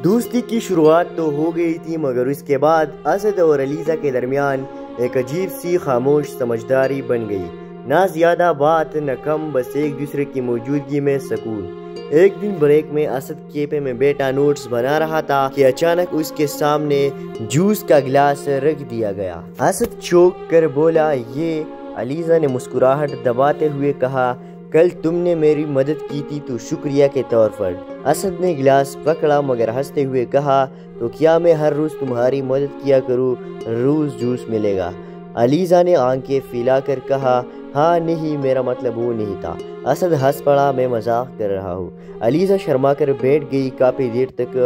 دوستی کی شروعات تو ہو گئی تھی، مگر اس کے بعد اسد اور علیزہ کے درمیان ایک عجیب سی خاموش سمجھداری بن گئی۔ نہ زیادہ بات نہ کم، بس ایک دوسرے کی موجودگی میں سکون۔ ایک دن بریک میں اسد کیفے میں بیٹھا نوٹس بنا رہا تھا کہ اچانک اس کے سامنے جوس کا گلاس رکھ دیا گیا۔ اسد چونک کر بولا، یہ؟ علیزہ نے مسکراہٹ دباتے ہوئے کہا، کل تم نے میری مدد کی تھی تو شکریہ کے طور پر۔ اسد نے گلاس پکڑا مگر ہنستے ہوئے کہا، تو کیا میں ہر روز تمہاری مدد کیا کروں؟ روز جوس ملے گا۔ علیزہ نے آنکھیں پھیلا کر کہا، ہاں نہیں، میرا مطلب وہ نہیں تھا۔ اسد ہنس پڑا، میں مذاق کر رہا ہوں۔ علیزہ شرما کر بیٹھ گئی۔ کافی دیر تک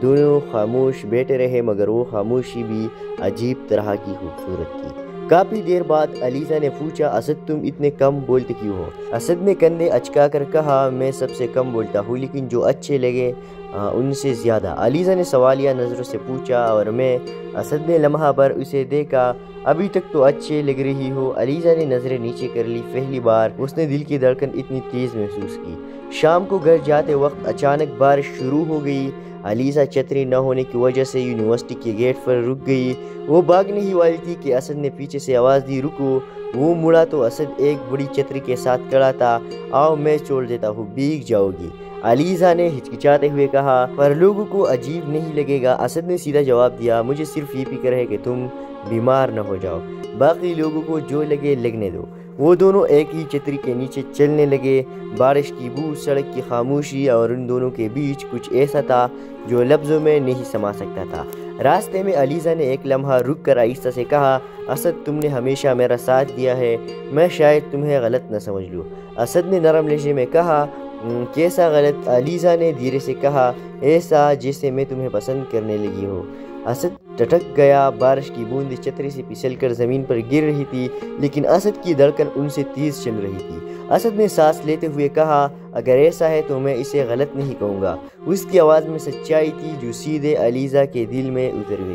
دونوں خاموش بیٹھے رہے، مگر وہ خاموشی بھی عجیب طرح کی خوبصورت تھی۔ کافی دیر بعد علیزہ نے پوچھا، اسد تم اتنے کم بولتے کیوں ہو؟ اسد نے کندھے اچکا کر کہا، میں سب سے کم بولتا ہوں، لیکن جو اچھے لگے ان سے زیادہ۔ علیزہ نے سوالیہ نظروں سے پوچھا، اور میں؟ اسد نے لمحہ بھر اسے دیکھا، ابھی تک تو اچھے لگ رہی ہو۔ علیزہ نے نظریں نیچے کر لی۔ پہلی بار اس نے دل کی دھڑکن اتنی تیز محسوس کی۔ شام کو گھر جاتے وقت اچانک بارش شروع ہو گئی۔ علیزہ چھتری نہ ہونے کی وجہ سے یونیورسٹی کے گیٹ پر رک گئی۔ وہ بھاگنے ہی والی تھی کہ اسد نے پیچھے سے آواز دی، رکو۔ وہ مڑا تو اسد ایک بڑی چھتری کے ساتھ کھڑا تھا۔ آؤ میں چھوڑ دیتا ہوں، بھیگ جاؤ گی، علیزہ نے ہچکچاتے ہوئے کہا۔ پر لوگوں کو عجیب نہیں لگے گا؟ اسد نے سیدھا جواب دیا، مجھے صرف یہ فکر ہے کہ تم بیمار نہ ہو جاؤ، باقی لوگوں کو جو لگے لگنے دو۔ وہ دونوں ایک ہی چھتری کے نیچے چلنے لگے۔ بارش کی بو، سڑک کی خاموشی، اور ان دونوں کے بیچ کچھ ایسا تھا جو لفظوں میں نہیں سما سکتا تھا۔ راستے میں علیزہ نے ایک لمحہ رک کر آہستہ سے کہا، اسد تم نے ہمیشہ میرا ساتھ دیا ہے، میں شاید تمہیں غلط نہ سمجھ لوں۔ اسد نے نرم لہجے میں کہا، کیسا غلط؟ علیزہ نے دھیرے سے کہا، ایسا جیسے میں تمہیں پسند کرنے لگی ہوں۔ اسد ٹھٹک گیا۔ بارش کی بوندیں چھتری سے پھسل کر زمین پر گر رہی تھی، لیکن اسد کی دھڑکن ان سے تیز چل رہی تھی۔ اسد نے سانس لیتے ہوئے کہا، اگر ایسا ہے تو میں اسے غلط نہیں کہوں گا۔ اس کی آواز میں سچائی تھی جو سیدھے علیزہ کے دل میں اتر گئی۔